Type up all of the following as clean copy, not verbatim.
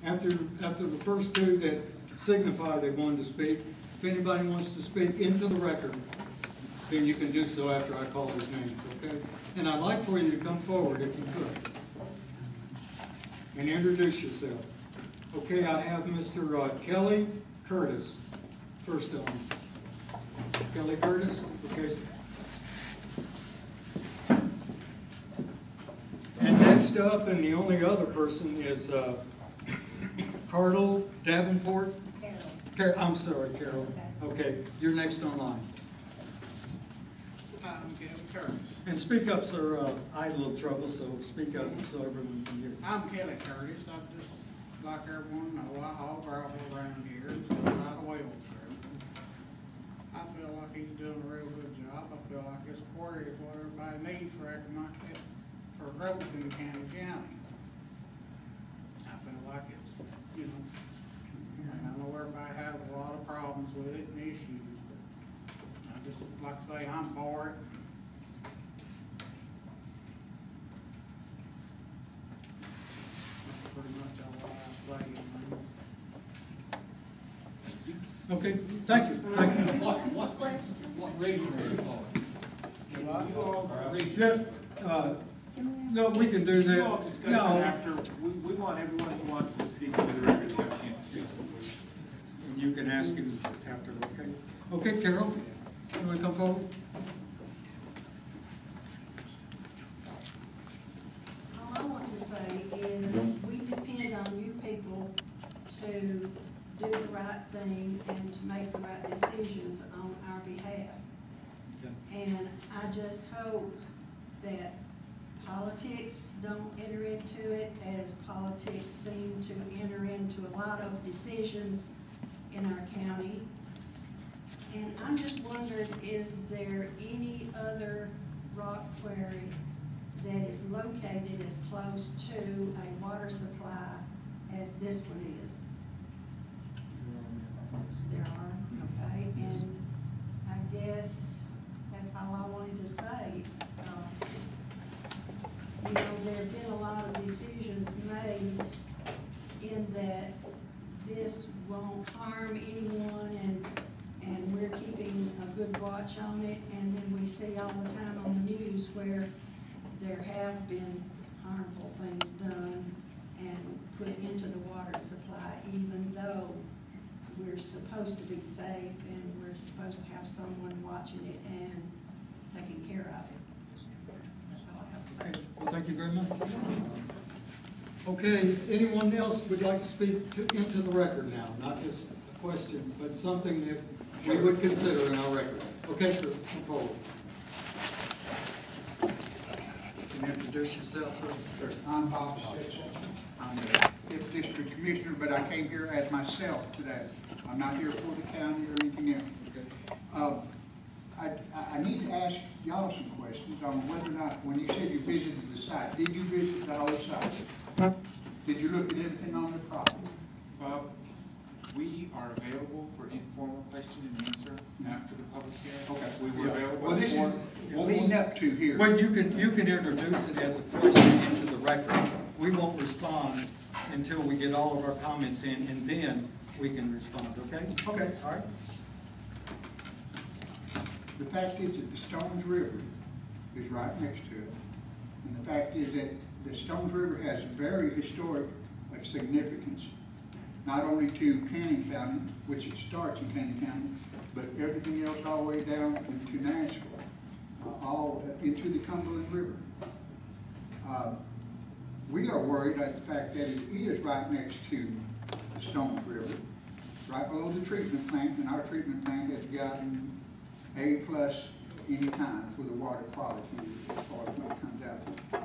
After the first two that signify they wanted to speak, if anybody wants to speak into the record, then you can do so after I call his name, okay? And I'd like for you to come forward if you could and introduce yourself. Okay, I have Mr. Kelly Curtis, first on. Kelly Curtis, okay, sir. And next up, and the only other person is Carl Davenport. Carol. I'm sorry, Carol. Okay, you're next on line. I'm Kelly Curtis. And speak up, sir. I had a little trouble, so speak up so everyone can hear. I'm Kelly Curtis. I just, like everyone know, I haul gravel around here and do a lot of well service. I feel like he's doing a real good job. I feel like this quarry is what everybody needs for economic, for growth in the county. I feel like it's, you know, and I know everybody has a lot of problems with it and issues, but I just, like I say, I'm for it. That's pretty much all I say. Okay, thank you. Thank you. What reason are you for? Yeah, no, we can do that. We'll discuss No. that after. We want everyone who wants to speak into the record to have a chance to do so. And you can ask him after, okay? Okay, Carol, you want to come forward? All I want to say is we depend on you people to do the right thing and to make the right decisions on our behalf. And I just hope that politics don't enter into it, as politics seem to enter into a lot of decisions in our county. And I'm just wondering, is there any other rock quarry that is located as close to a water supply as this one is? There are, okay, and I guess that's all I wanted to say. You know, there have been a lot of decisions made in that this won't harm anyone, and we're keeping a good watch on it, and then we see all the time on the news where there have been harmful things done and put into the water supply, even though we're supposed to be safe and we're supposed to have someone watching it and taking care of it. That's all I have to say. Okay, well, thank you very much. Okay, anyone else would like to speak into the record now? Not just a question, but something that we would consider in our record. Okay, sir, come forward. Can you introduce yourself, sir? I'm Bob Stetson. I'm the 5th District Commissioner, but I came here as myself today. I'm not here for the county or anything else. I need to ask y'all some questions on whether or not, when you said you visited the site, did you visit the whole site? Did you look at everything on the property? Bob, we are available for informal question and answer after the public hearing. Okay. We were available Well, this for. is leading up to here. Well, you can introduce it as a question into the record. We won't respond until we get all of our comments in, and then we can respond, okay? Okay. All right. The fact is that the Stones River is right next to it. And the fact is that the Stones River has very historic significance, not only to Canning County, which it starts in Canning County, but everything else all the way down to Nashville, all into the Cumberland River. We are worried at the fact that it is right next to the Stones River, right below the treatment plant, and our treatment plant has gotten A+ any time for the water quality as far as what comes out.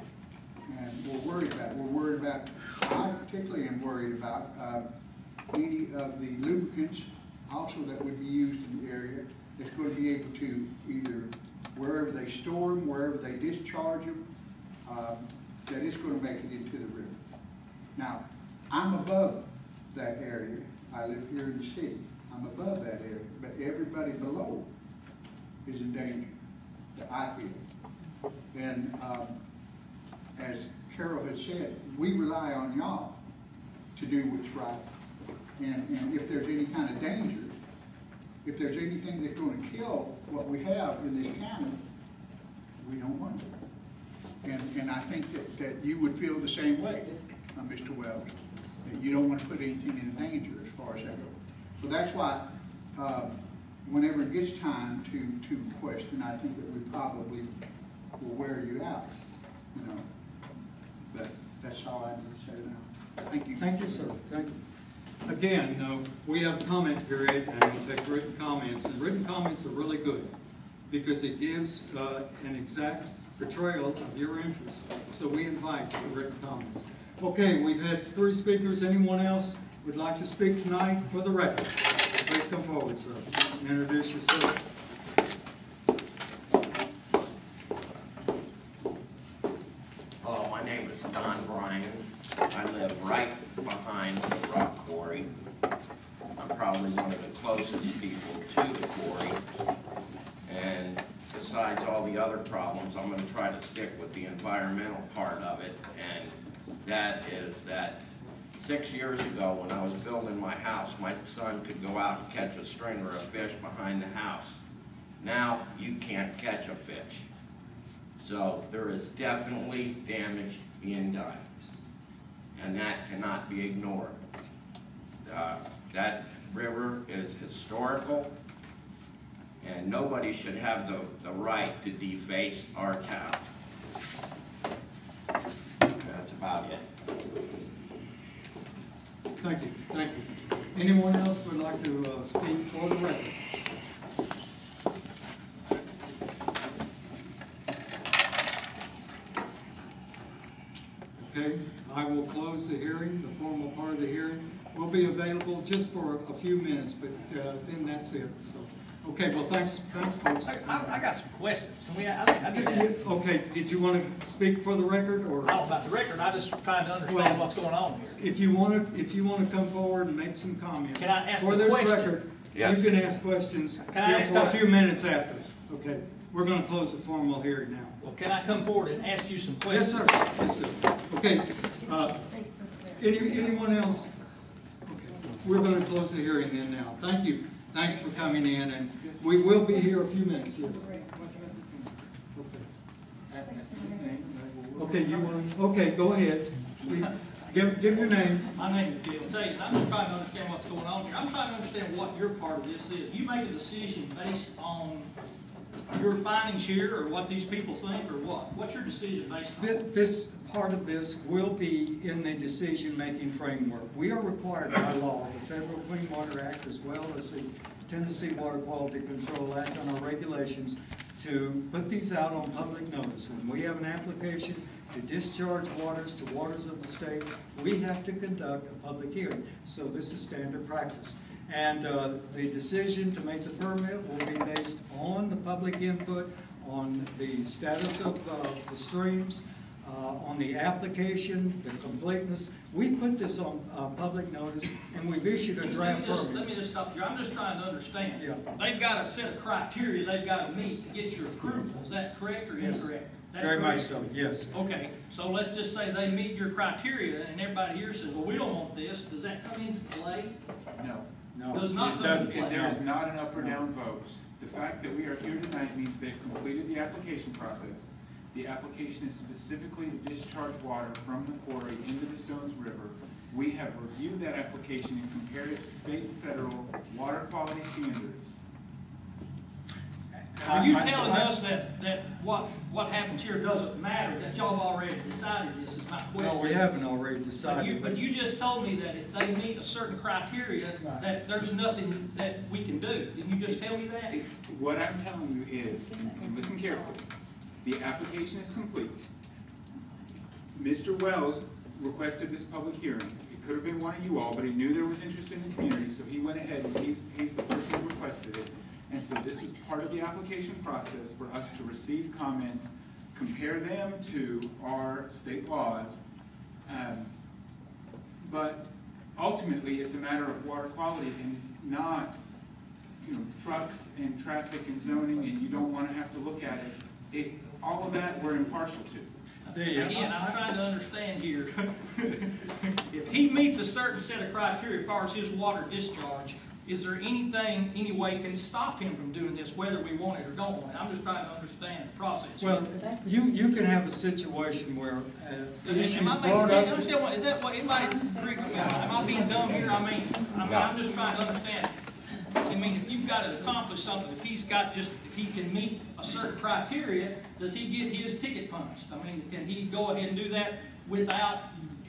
And we're worried about it. We're worried about, I particularly am worried about any of the lubricants also that would be used in the area that's going to be able to either, wherever they store them, wherever they discharge them, that it's going to make it into the river. Now, I'm above that area. I live here in the city. I'm above that area, but everybody below is in danger, that I feel. And as Carol had said, we rely on y'all to do what's right. And if there's any kind of danger, if there's anything that's going to kill what we have in this county, we don't want it. And I think that you would feel the same way, Mr. Wells, that you don't want to put anything in danger as far as that goes. So that's why, whenever it gets time to question, I think that we probably will wear you out, you know. But that's all I need to say now. Thank you. Thank you, sir. Thank you. Again, we have a comment period, and we'll take written comments. And written comments are really good because it gives an exact portrayal of your interests. So we invite the written comments. Okay, we've had 3 speakers. Anyone else would like to speak tonight for the record? Please come forward, sir, and introduce yourself. Hello, my name is John Bragg. I live right behind the rock quarry. I'm probably one of the closest people to the quarry. And besides all the other problems, I'm going to try to stick with the environmental part of it. And that is that 6 years ago when I was building my house, my son could go out and catch a string or a fish behind the house. Now you can't catch a fish. So there is definitely damage being done. And that cannot be ignored. That river is historical, and nobody should have the right to deface our town. That's about it. Thank you. Thank you. Anyone else would like to speak for the record? Okay, I will close the hearing. The formal part of the hearing will be available just for a few minutes, but then that's it. So, okay, well, thanks, folks. I got some questions. Can we, I think I do that. Okay, did you want to speak for the record, or? I don't know about the record, I just trying to understand what's going on here. If you want to come forward and make some comments. Can I ask for a this question? record, Yes. you can ask questions Can I here ask for a few minutes after. Okay, we're going to close the formal hearing now. Well, can I come forward and ask you some Yes, questions? sir. Yes, sir. Okay. Anyone else? Okay. We're going to close the hearing then now. Thank you. Thanks for coming in, and we will be here a few minutes. Yes. Okay. You want? Okay. Go ahead. Give your name. My name is Bill Tate, and I'm just trying to understand what's going on here. I'm trying to understand what your part of this is. You make a decision based on your findings here, or what these people think, or what? What's your decision based on? This part of this will be in the decision-making framework. We are required by law, the Federal Clean Water Act, as well as the Tennessee Water Quality Control Act and our regulations, to put these out on public notice. When we have an application to discharge waters to waters of the state, we have to conduct a public hearing. So this is standard practice. And the decision to make the permit will be based on the public input, on the status of the streams, on the application, the completeness. We put this on public notice, and we've issued a draft permit. Let me just stop you. I'm just trying to understand. Yeah. They've got a set of criteria they've got to meet to get your approval. Is that correct or Yes. incorrect? That's Very correct. much so, yes. Okay, so let's just say they meet your criteria, and everybody here says, well, we don't want this. Does that come into play? No. No, Does not it come doesn't. into play. There is not an up or down vote. The fact that we are here tonight means they've completed the application process. The application is specifically to discharge water from the quarry into the Stones River. We have reviewed that application and compared it to state and federal water quality standards. Are you telling us that what happens here doesn't matter, that y'all have already decided this, is my question? No, we haven't already decided. But you just told me that if they meet a certain criteria, that there's nothing that we can do. Didn't you just tell me that? What I'm telling you is, and listen carefully, the application is complete. Mr. Wells requested this public hearing. It could have been one of you all, but he knew there was interest in the community, so he went ahead and he's the person who requested it. And so this is part of the application process for us to receive comments, compare them to our state laws. But ultimately, it's a matter of water quality and not, trucks and traffic and zoning, and you don't want to have to look at it. All of that we're impartial to. Again, I'm trying to understand here. If he meets a certain set of criteria as far as his water discharge, is there anything, any way can stop him from doing this, whether we want it or don't want it? I'm just trying to understand the process. Well, you can have a situation where issues Am I brought up. understand what, is that what, anybody, am I being dumb here? I'm just trying to understand. I mean, if you've got to accomplish something, if he can meet a certain criteria, does he get his ticket punched? I mean, can he go ahead and do that without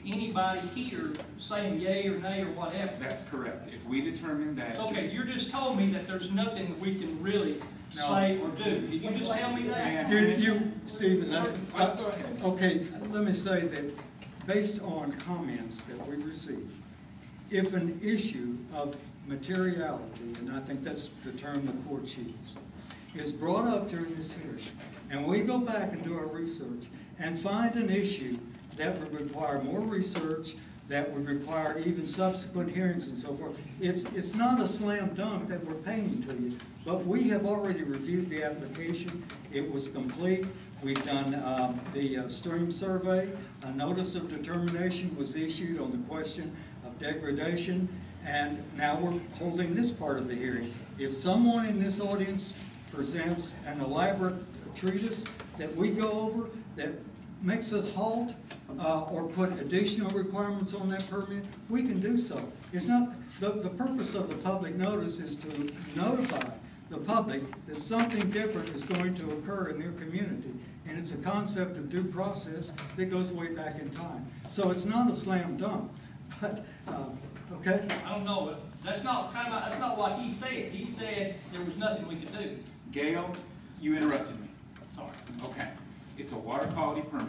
anybody here saying yay or nay or whatever? That's correct. If we determine that. Okay, you just told me that there's nothing that we can really say or do. Did you just tell me that? Stephen, Let's go ahead. Okay, let me say that based on comments that we received, if an issue of materiality, and I think that's the term the court uses, is brought up during this hearing, and we go back and do our research and find an issue that would require more research, that would require even subsequent hearings and so forth, it's not a slam dunk that we're painting to you, but we have already reviewed the application. It was complete. We've done the stream survey. A notice of determination was issued on the question of degradation, and now we're holding this part of the hearing. If someone in this audience presents an elaborate treatise that we go over that makes us halt or put additional requirements on that permit, we can do so. It's not, the purpose of the public notice is to notify the public that something different is going to occur in their community. And it's a concept of due process that goes way back in time. So it's not a slam dunk, but, okay? I don't know. That's not what he said. He said there was nothing we could do. Gail, you interrupted me. Sorry. Okay. It's a water quality permit.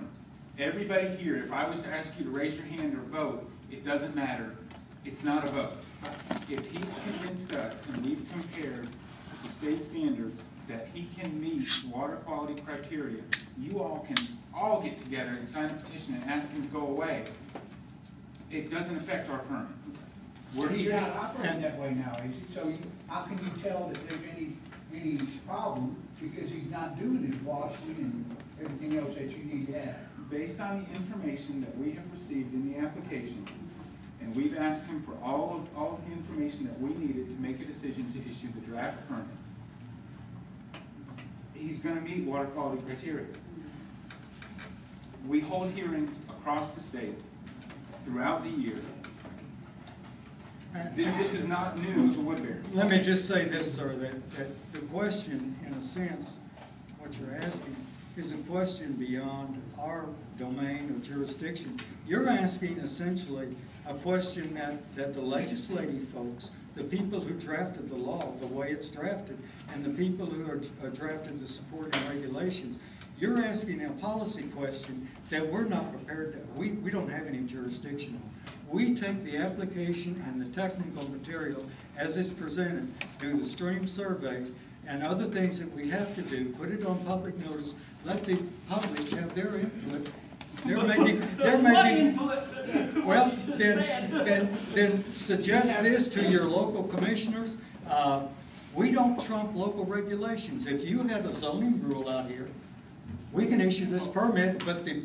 Everybody here, if I was to ask you to raise your hand or vote, it doesn't matter. It's not a vote. If he's convinced us, and we've compared the state standards, that he can meet water quality criteria, you all can all get together and sign a petition and ask him to go away. It doesn't affect our permit. We're He's here. not operating that way now, is he? So how can you tell that there's any problem because he's not doing his washing and everything else that you need to have? Based on the information that we have received in the application, and we've asked him for all of the information that we needed to make a decision to issue the draft permit, he's going to meet water quality criteria. We hold hearings across the state throughout the year. This is not new to Woodbury. Let me just say this, sir, that the question, in a sense, what you're asking, is a question beyond our domain of jurisdiction. You're asking essentially a question that the legislative folks, the people who drafted the law, the way it's drafted, and the people who are drafted the supporting regulations, you're asking a policy question that we're not prepared to, we don't have any jurisdiction on. We take the application and the technical material as it's presented, do the stream survey, and other things that we have to do, put it on public notice, let the public have their input. There may be, well, then suggest this to your local commissioners. We don't trump local regulations. If you had a zoning rule out here, we can issue this permit, but the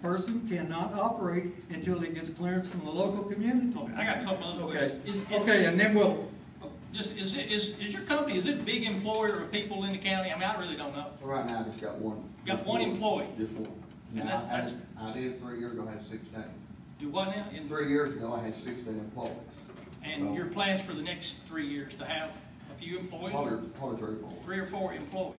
person cannot operate until he gets clearance from the local community. Okay, I got a couple other questions. Okay, and then we'll. Is your company, is it a big employer of people in the county? I mean, I really don't know. Right now, I just got one. Got one employee? Just one. And Now, I did 3 years ago, I had 16. Do what now? 3 years ago, I had 16 employees. And your plans for the next 3 years to have a few employees? Probably 3 or 4. 3 or 4 employees?